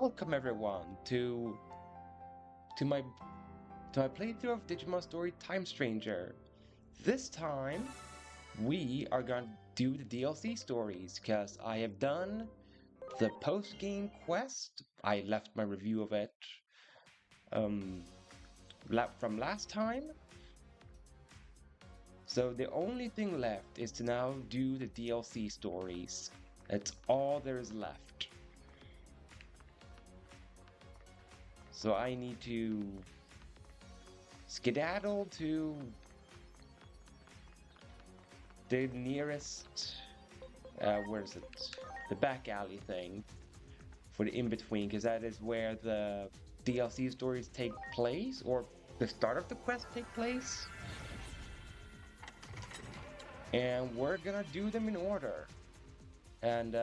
Welcome everyone to my to my playthrough of Digimon Story Time Stranger. This time we are gonna do the DLC stories because I have done the post-game quest. I left my review of it um from last time. So the only thing left is to now do the DLC stories. That's all there is left. So I need to skedaddle to the nearest, where is it? The back alley thing for the in-between, because that is where the DLC stories take place, or the start of the quest take place. And we're gonna do them in order. And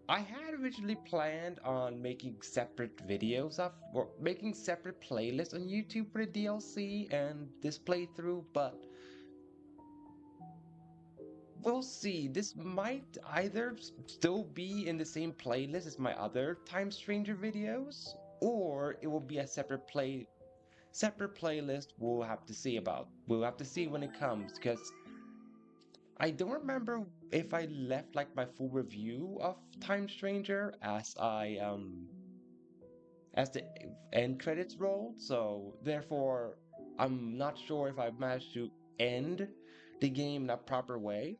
I had originally planned on making separate videos of, or making separate playlists on YouTube for the DLC and this playthrough, but we'll see. This might either still be in the same playlist as my other Time Stranger videos, or it will be a separate playlist we'll have to see about. We'll have to see when it comes, because I don't remember if I left like my full review of Time Stranger as the end credits rolled, so therefore I'm not sure if I managed to end the game in a proper way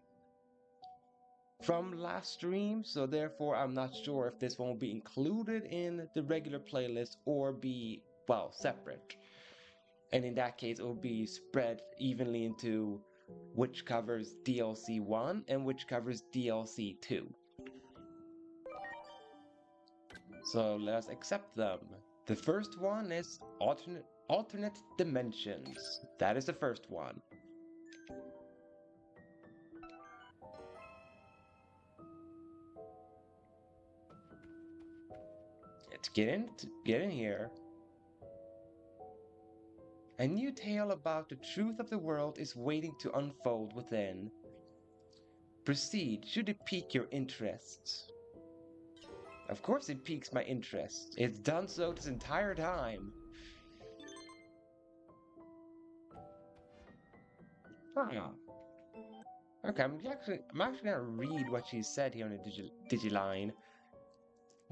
from last stream, so therefore I'm not sure if this one will be included in the regular playlist or be, well, separate. And in that case, it will be spread evenly into which covers DLC 1 and which covers DLC 2. So let's accept them. The first one is alternate dimensions. That is the first one. Let's get in here. A new tale about the truth of the world is waiting to unfold within. Proceed should it pique your interest. Of course it piques my interest. It's done so this entire time. Huh. Okay, I'm actually gonna read what she said here on the Digiline.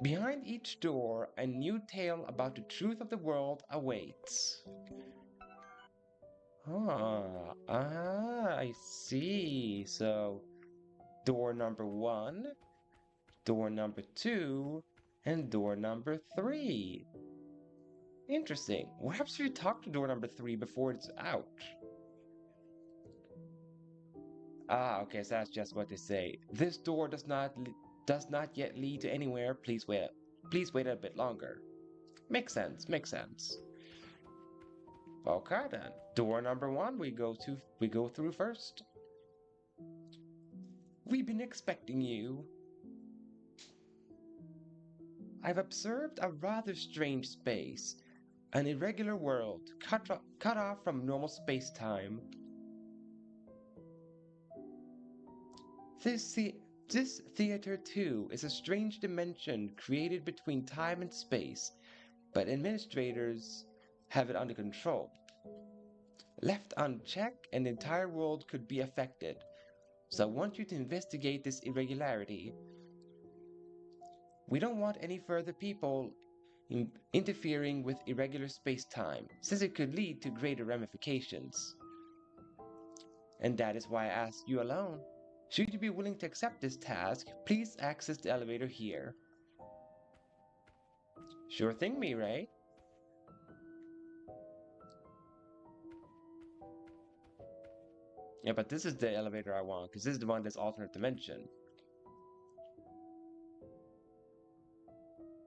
Behind each door, a new tale about the truth of the world awaits. I see. So, door number 1, door number 2, and door number 3. Interesting. What happens if you talk to door number 3 before it's out? Ah, okay, so that's just what they say. This door does not yet lead to anywhere. Please wait. Please wait a bit longer. Makes sense. Makes sense. Okay then. Door number 1 we go through first. We've been expecting you. I've observed a rather strange space, an irregular world, cut off from normal space-time. This, this theater, too, is a strange dimension created between time and space, but administrators have it under control. Left unchecked, an entire world could be affected, so I want you to investigate this irregularity. We don't want any further people interfering with irregular space-time, since it could lead to greater ramifications. And that is why I asked you alone. Should you be willing to accept this task, please access the elevator here. Sure thing, Mirai. Yeah, but this is the elevator I want, because this is the one that's alternate dimension.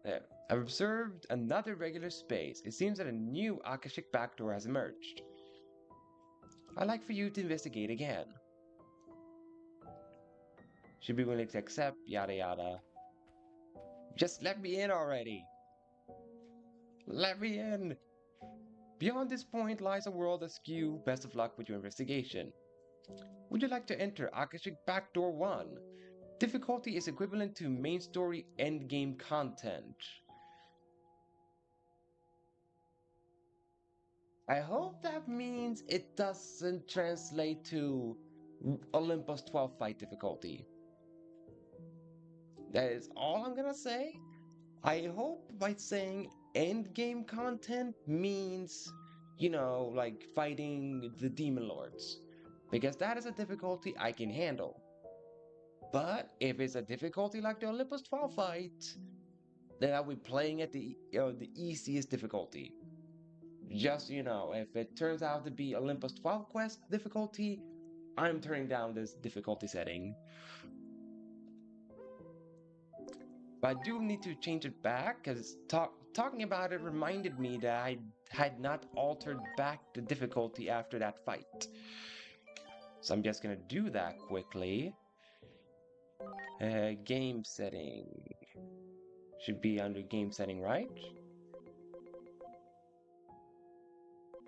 There. I've observed another regular space. It seems that a new Akashic backdoor has emerged. I'd like for you to investigate again. Should be willing to accept, yada yada. Just let me in already! Let me in! Beyond this point lies a world askew. Best of luck with your investigation. Would you like to enter Akashic Backdoor 1? Difficulty is equivalent to main story endgame content. I hope that means it doesn't translate to Olympus 12 fight difficulty. That is all I'm gonna say. I hope by saying endgame content means, like fighting the demon lords. Because that is a difficulty I can handle. But if it's a difficulty like the Olympus 12 fight, then I'll be playing at the easiest difficulty. Just if it turns out to be Olympus 12 quest difficulty, I'm turning down this difficulty setting. But I do need to change it back, because talking about it reminded me that I had not altered back the difficulty after that fight. So I'm just gonna do that quickly. Game setting. Should be under game setting, right?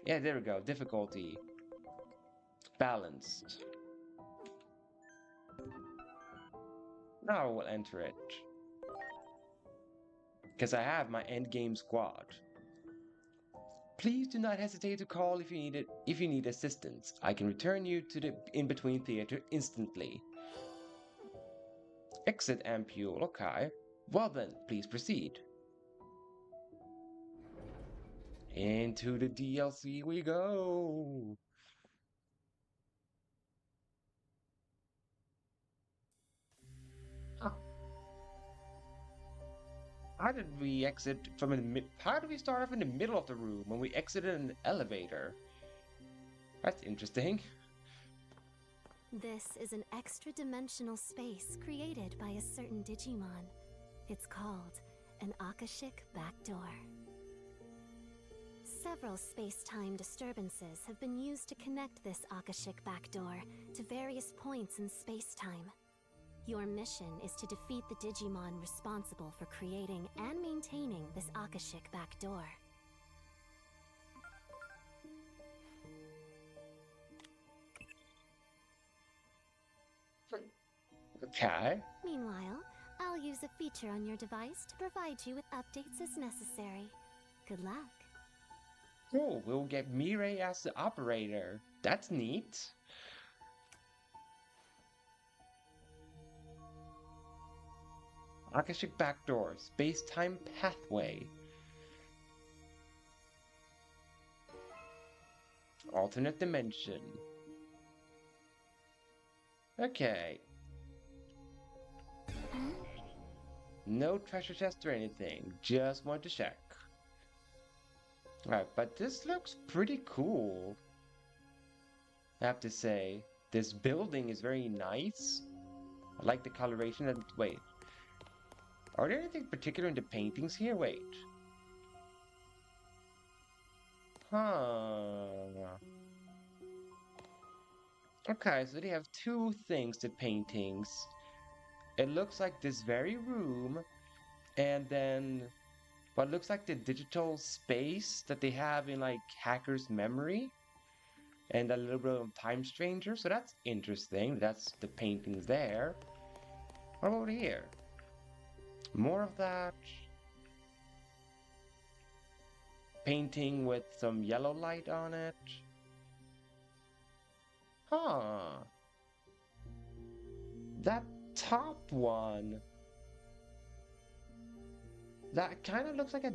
Yeah, there we go. Difficulty. Balanced. Now we'll enter it. Because I have my endgame squad. Please do not hesitate to call if you need assistance. I can return you to the in-between theater instantly. Exit ampule, okay. Well then, please proceed. Into the DLC we go! Oh. How did we exit from how did we start off in the middle of the room when we exited an elevator? That's interesting. This is an extra-dimensional space created by a certain Digimon. It's called an Akashic backdoor. Several space-time disturbances have been used to connect this Akashic backdoor to various points in space-time. Your mission is to defeat the Digimon responsible for creating and maintaining this Akashic backdoor. Okay. Meanwhile, I'll use a feature on your device to provide you with updates as necessary. Good luck. Cool, we'll get Mirai as the operator. That's neat. Akashic backdoor, space-time pathway. Alternate dimension. Okay. No treasure chest or anything, just want to check. Alright, but this looks pretty cool. I have to say, this building is very nice. I like the coloration and wait. Are there anything particular in the paintings here? Wait. Huh. Okay, so they have two things to paintings. It looks like this very room, and then what looks like the digital space that they have in like Hacker's Memory, and a little bit of Time Stranger, so that's interesting. That's the paintings there. What about here? More of that. Painting with some yellow light on it. Huh. That top one. That kind of looks like a...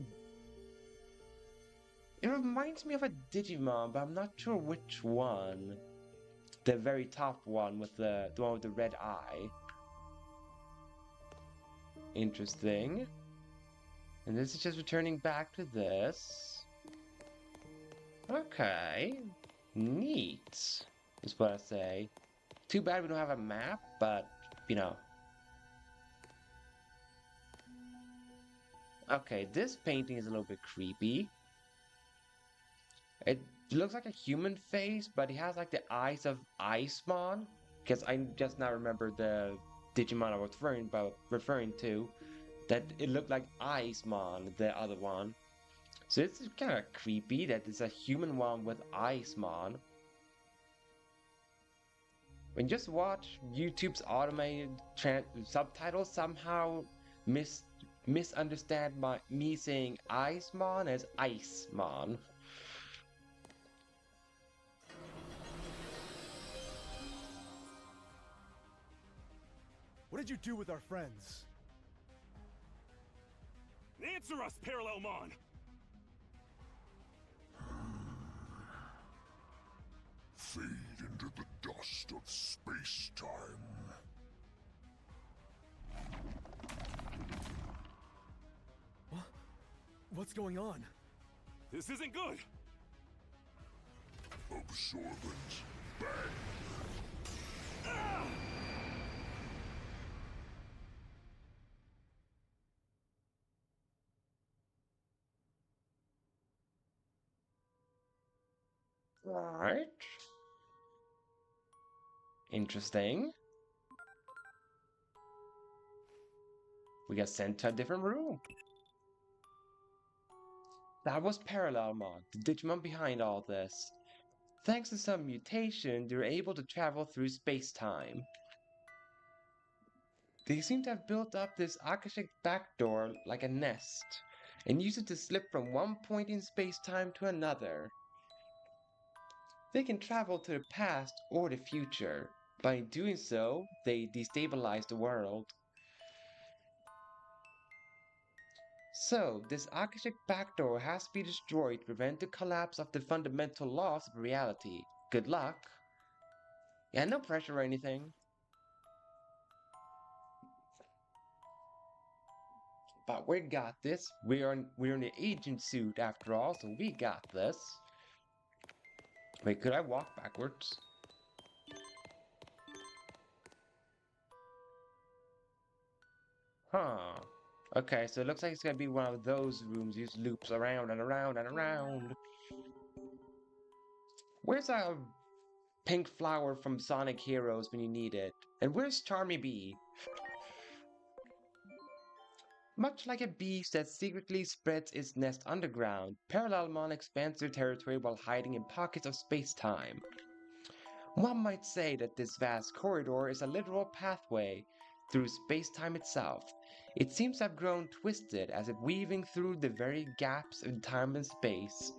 It reminds me of a Digimon, but I'm not sure which one. The very top one with the one with the red eye. Interesting. And this is just returning back to this. Okay. Neat, is what I say. Too bad we don't have a map, but, Okay, this painting is a little bit creepy. It looks like a human face, but he has like the eyes of Icemon. Because I just now remember the Digimon I was referring to. That it looked like Icemon, the other one. So it's kind of creepy that it's a human one with Icemon. When you just watch YouTube's automated subtitles somehow mis misunderstand me saying Icemon as Icemon. What did you do with our friends? Answer us, Paralellmon! Fade into the dust of space-time. What's going on? This isn't good! Absorbent bang. Right. Interesting. We got sent to a different room. That was Paralellmon, the Digimon behind all this. Thanks to some mutation, they're able to travel through space-time. They seem to have built up this Akashic backdoor like a nest, and use it to slip from one point in space-time to another. They can travel to the past or the future. By doing so, they destabilize the world. So, this Akashic backdoor has to be destroyed to prevent the collapse of the fundamental laws of reality. Good luck. Yeah, no pressure or anything. But we got this. We're in the agent suit after all, so we got this. Wait, could I walk backwards? Huh. Okay, so it looks like it's gonna be one of those rooms you just loops around and around and around. Where's a pink flower from Sonic Heroes when you need it? And where's Charmy Bee? Much like a beast that secretly spreads its nest underground, Parallelmon expands their territory while hiding in pockets of space-time. One might say that this vast corridor is a literal pathway through space-time itself. It seems to have grown twisted as if weaving through the very gaps in time and space.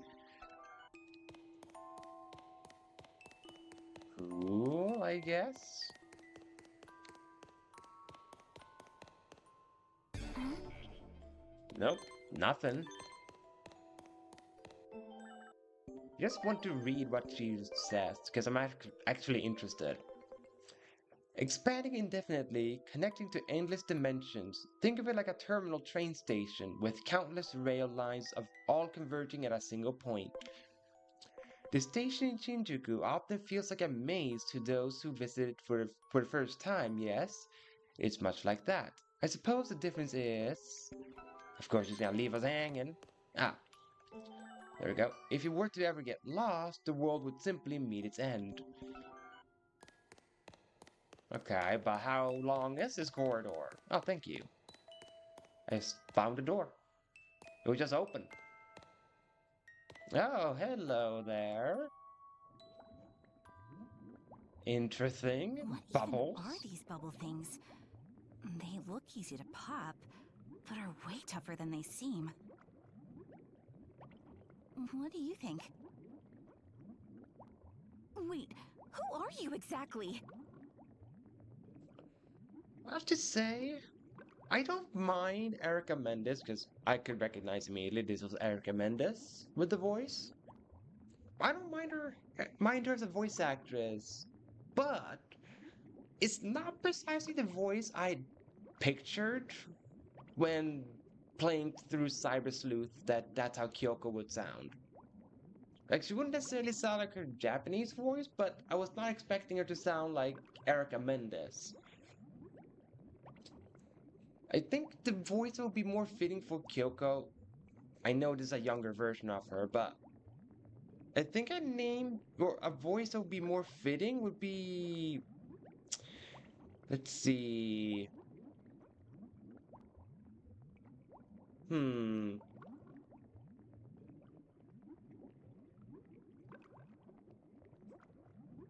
Cool, I guess. Nope, nothing. Just want to read what she says, because I'm actually interested. Expanding indefinitely, connecting to endless dimensions. Think of it like a terminal train station with countless rail lines of all converging at a single point. The station in Shinjuku often feels like a maze to those who visit it for the first time, yes? It's much like that. I suppose the difference is... Of course, she's gonna leave us hanging. Ah, there we go. If you were to ever get lost, the world would simply meet its end. Okay, but how long is this corridor? Oh, thank you. I just found a door. It was just open. Oh, hello there. Interesting. What Bubbles. even are these bubble things? They look easy to pop, but are way tougher than they seem. What do you think? Wait, who are you exactly? I have to say, I don't mind Erica Mendes because I could recognize immediately this was Erica Mendes with the voice. I don't mind her as a voice actress, but it's not precisely the voice I pictured when playing through Cyber Sleuth that's how Kyoko would sound. Like she wouldn't necessarily sound like her Japanese voice, but I was not expecting her to sound like Erica Mendes. I think the voice will be more fitting for Kyoko. I know this is a younger version of her, but I think a name or a voice that would be more fitting would be... Let's see... Hmm...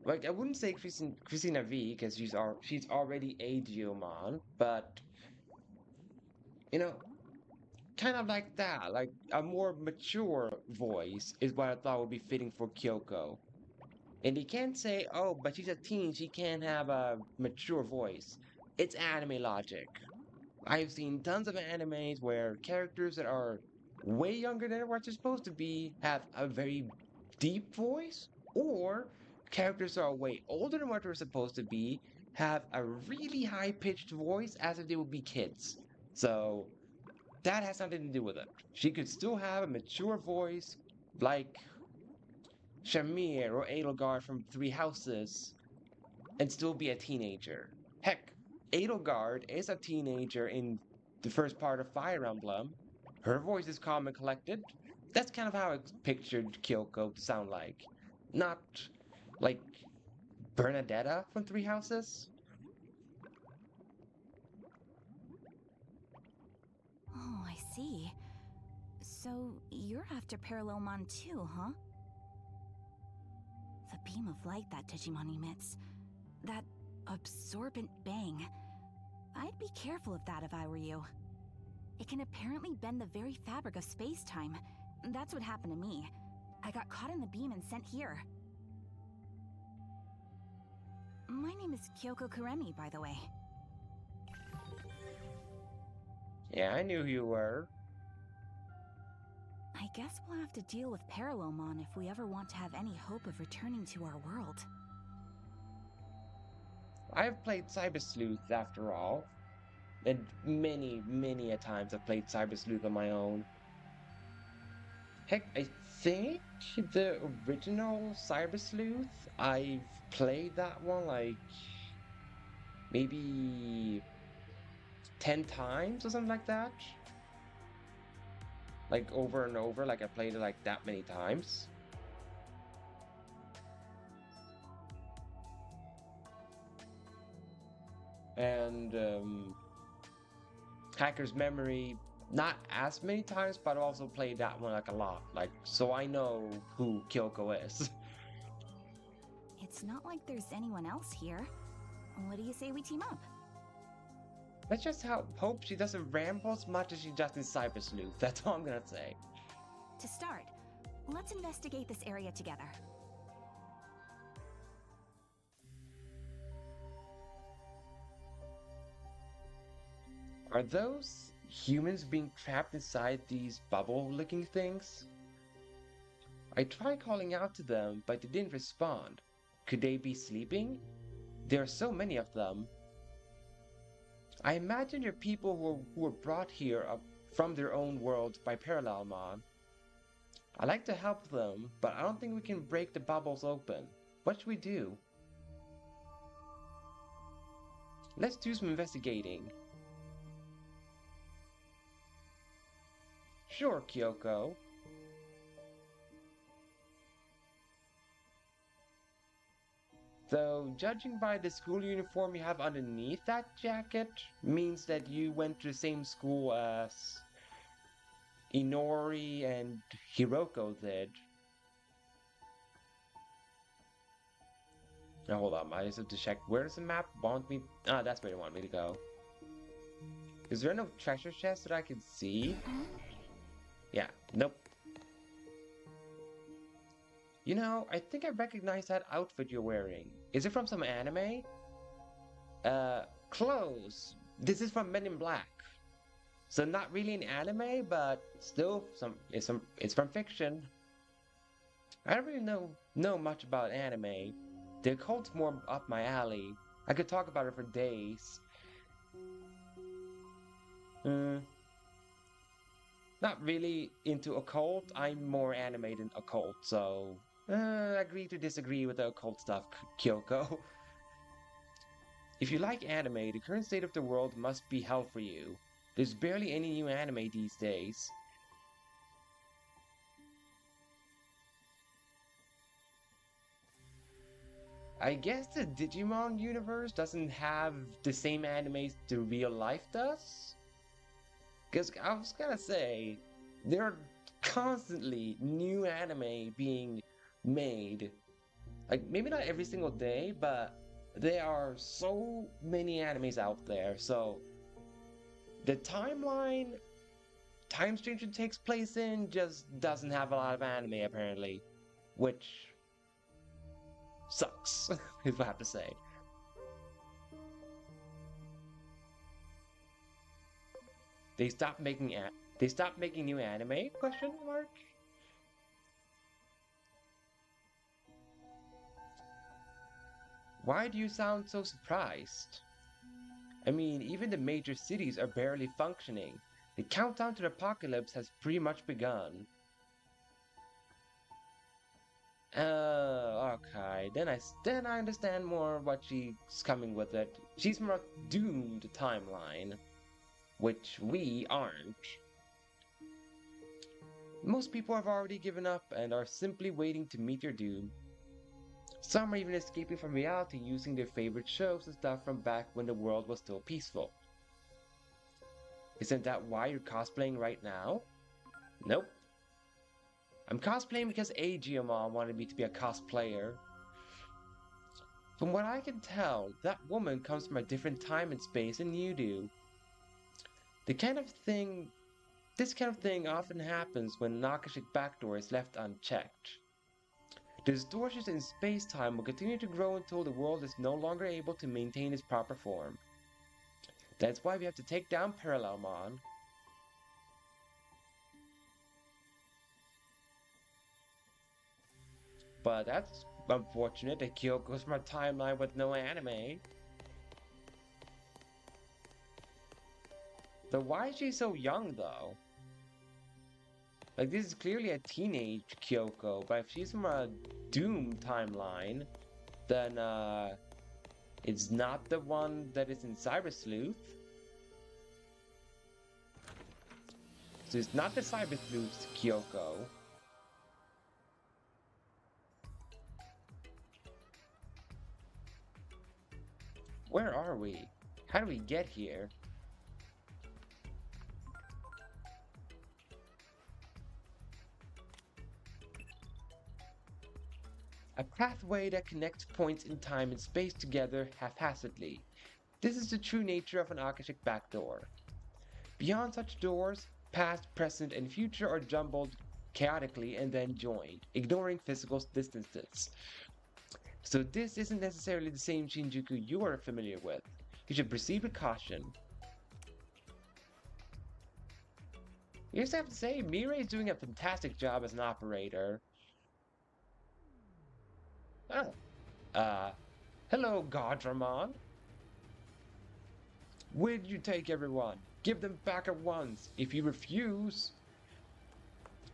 Like I wouldn't say Christina V because she's already a Geomon, but you know, kind of like that, like a more mature voice is what I thought would be fitting for Kyoko. And you can't say, oh, but she's a teen, she can't have a mature voice. It's anime logic. I've seen tons of animes where characters that are way younger than what they're supposed to be have a very deep voice, or characters that are way older than what they're supposed to be have a really high pitched voice as if they would be kids. So that has something to do with it. She could still have a mature voice like Shamir or Edelgard from Three Houses and still be a teenager. Heck, Edelgard is a teenager in the first part of Fire Emblem. Her voice is calm and collected. That's kind of how I pictured Kyoko to sound like. Not like Bernadetta from Three Houses. Oh, I see. So you're after Paralellmon too, huh? The beam of light that Digimon emits. That absorbent bang. I'd be careful of that if I were you. It can apparently bend the very fabric of space-time. That's what happened to me. I got caught in the beam and sent here. My name is Kyoko Kuremi, by the way. Yeah, I knew who you were. I guess we'll have to deal with Parallelmon if we ever want to have any hope of returning to our world. I've played Cyber Sleuth after all. And many a times I've played Cyber Sleuth on my own. Heck, I think the original Cyber Sleuth, I've played that one like maybe 10 times or something like that. Like over and over, like I played it like that many times. And Hacker's Memory, not as many times, but I've also played that one like a lot. Like, so I know who Kyoko is. It's not like there's anyone else here. What do you say we team up? Let's just hope she doesn't ramble as much as she does in Cyber Sleuth. That's all I'm gonna say. To start, let's investigate this area together. Are those humans being trapped inside these bubble-looking things? I tried calling out to them, but they didn't respond. Could they be sleeping? There are so many of them. I imagine they're people who were brought here from their own world by Paralellmon. I like to help them, but I don't think we can break the bubbles open. What should we do? Let's do some investigating. Sure, Kyoko. Though, judging by the school uniform you have underneath that jacket, means that you went to the same school as Inori and Hiroko did. Now hold on, I just have to check. Where does the map want me? Ah, that's where they want me to go. Is there no treasure chest that I can see? Yeah, nope. You know, I think I recognize that outfit you're wearing. Is it from some anime? Clothes. This is from Men in Black. So not really an anime, but still it's from fiction. I don't really know much about anime. The occult's more up my alley. I could talk about it for days. Not really into occult. I'm more anime than occult, so agree to disagree with the occult stuff, Kyoko. If you like anime, the current state of the world must be hell for you. There's barely any new anime these days. I guess the Digimon universe doesn't have the same animes the real life does? Because I was gonna say, there are constantly new anime being made. Like, maybe not every single day, but there are so many animes out there, so the timeline Time Stranger takes place in just doesn't have a lot of anime apparently, which sucks, is what I have to say. They stopped making new anime? Question mark. Why do you sound so surprised? I mean, even the major cities are barely functioning. The countdown to the apocalypse has pretty much begun. Okay. Then I understand more what she's coming with it. She's from a doomed timeline, which we aren't. Most people have already given up and are simply waiting to meet their doom. Some are even escaping from reality using their favorite shows and stuff from back when the world was still peaceful. Isn't that why you're cosplaying right now? Nope. I'm cosplaying because Digimon wanted me to be a cosplayer. From what I can tell, that woman comes from a different time and space than you do. This kind of thing often happens when an Akashic backdoor is left unchecked. The distortions in space-time will continue to grow until the world is no longer able to maintain its proper form. That's why we have to take down Paralellmon. But that's unfortunate that Kyoko's from a timeline with no anime. So why is she so young though? Like, this is clearly a teenage Kyoko, but if she's from a Doom timeline, then it's not the one that is in Cyber Sleuth. So it's not the Cyber Sleuth's Kyoko. Where are we? How do we get here? A pathway that connects points in time and space together haphazardly. This is the true nature of an Akashic backdoor. Beyond such doors, past, present, and future are jumbled chaotically and then joined, ignoring physical distances. So this isn't necessarily the same Shinjuku you are familiar with. You should proceed with caution. I just have to say, Mirai is doing a fantastic job as an operator. Oh. Hello, Godramon. Where did you take everyone? Give them back at once. If you refuse...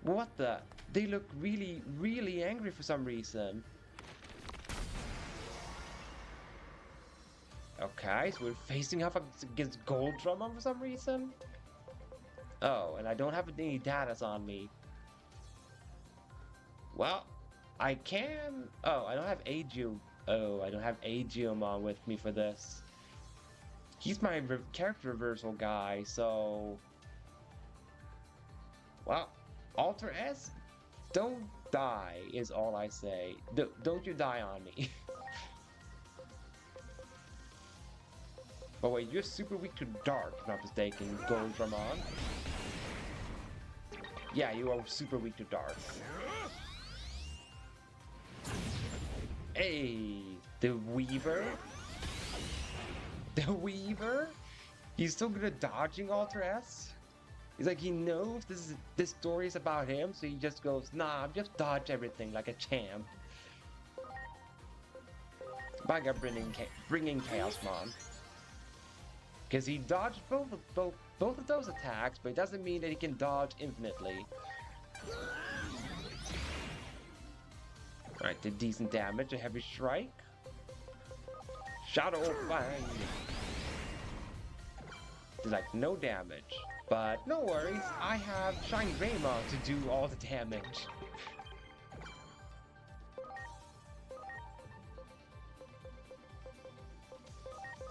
What the? They look really, really angry for some reason. Okay, so we're facing off against Goldramon for some reason? Oh, and I don't have any datas on me. Well, I can... Oh, I don't have Agiomon with me for this. He's my character reversal guy, so... Well, Alter S, don't die is all I say. Don't you die on me. But wait, you're super weak to dark, if I'm not mistaken, Goldramon. Yeah, you are super weak to dark. Hey, the Weaver? The Weaver? He's so good at dodging Alter S? He's like, he knows this story is about him, so he just goes, nah, just dodge everything like a champ. By God, bringing Chaosmon. Because he dodged both of those attacks, but it doesn't mean that he can dodge infinitely. Alright, did decent damage, a heavy strike. Shadow Fang. Did like no damage. But no worries, I have Shine Greymon to do all the damage.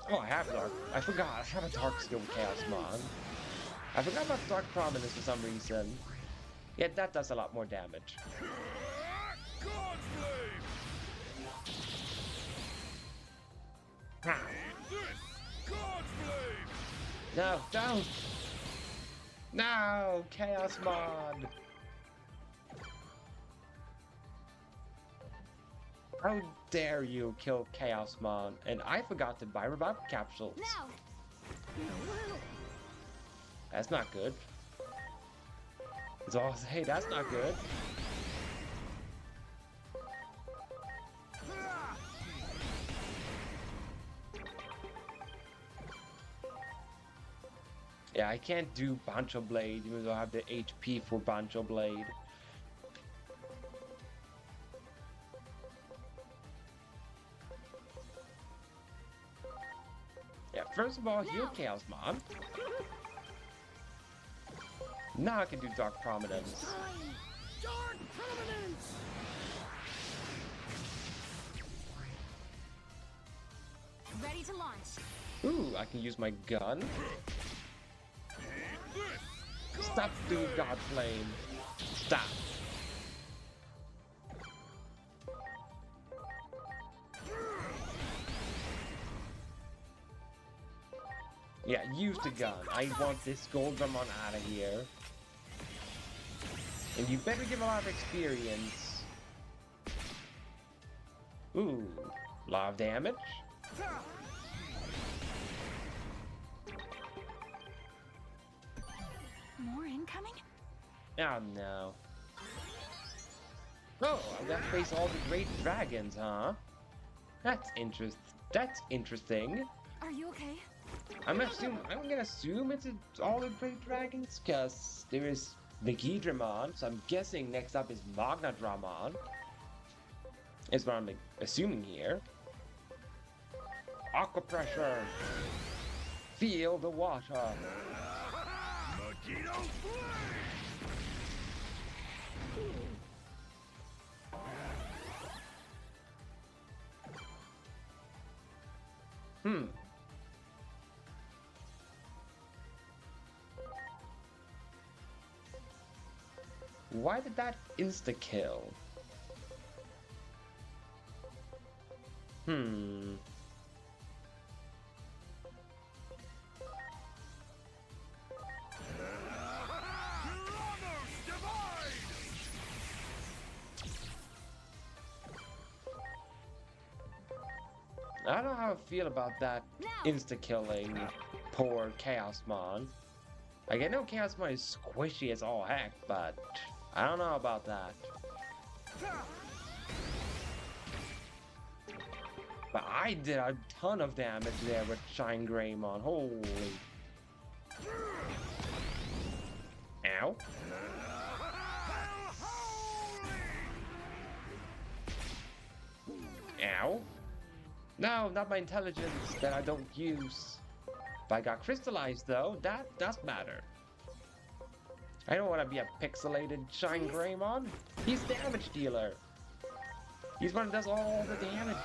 Oh, I have Dark. I forgot. I have a Dark skill with Chaosmon. I forgot about Dark Prominence for some reason. Yeah, that does a lot more damage. No, don't! No, Chaosmon! How dare you kill Chaosmon? And I forgot to buy revival capsules. Now! That's not good. That's all I'll say, that's not good. Yeah, I can't do Bancho Blade even though I have the HP for Bancho Blade. Yeah, first of all, heal Chaosmon. Now I can do Dark Prominence. Dark Prominence! Ready to launch. Ooh, I can use my gun. Stop doing God Flame. Stop. Yeah, use the gun. I want this Goldramon out of here. And you better give a lot of experience. Ooh, a lot of damage. More incoming? Oh no. Oh, I'm gonna face all the great dragons, huh? That's interesting. Are you okay? I'm gonna assume it's all the great dragons, cause there is Digimon, so I'm guessing next up is Magnadramon. Is what I'm assuming here. Aqua pressure. Feel the water. Why did that insta-kill? I don't know how I feel about that insta-killing poor Chaosmon. Like, I know Chaosmon is squishy as all heck, but I don't know about that. But I did a ton of damage there with Shine Greymon. Holy. Ow. Ow. No, not my intelligence that I don't use. If I got crystallized though, that does matter. I don't want to be a pixelated Shine Greymon. He's damage dealer. He's one that does all the damage.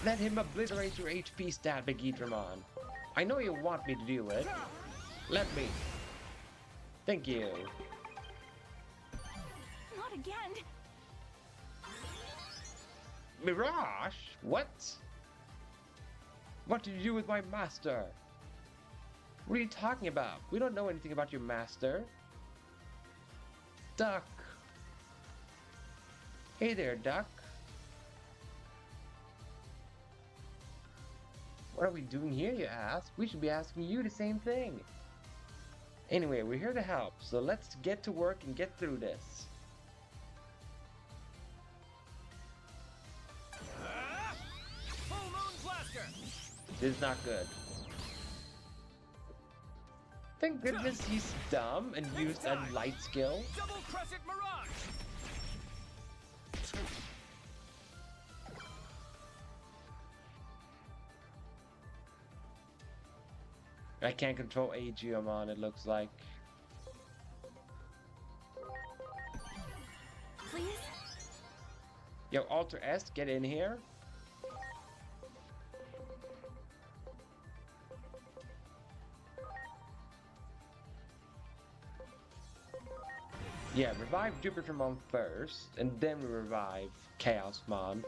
Let him obliterate your HP stat, Digimon. I know you want me to do it. Let me. Thank you. Not again. Mirage? What? What did you do with my master? What are you talking about? We don't know anything about your master. Duck. Hey there, Duck. What are we doing here, you ask? We should be asking you the same thing. Anyway, we're here to help, so let's get to work and get through this. This is not good. Thank goodness he's dumb and used a light skill. Double Crescent Mirage! I can't control Aegeomon, it looks like. Please? Yo, Alter S, get in here. Yeah, revive Jupitermon first, and then we revive Chaosmon.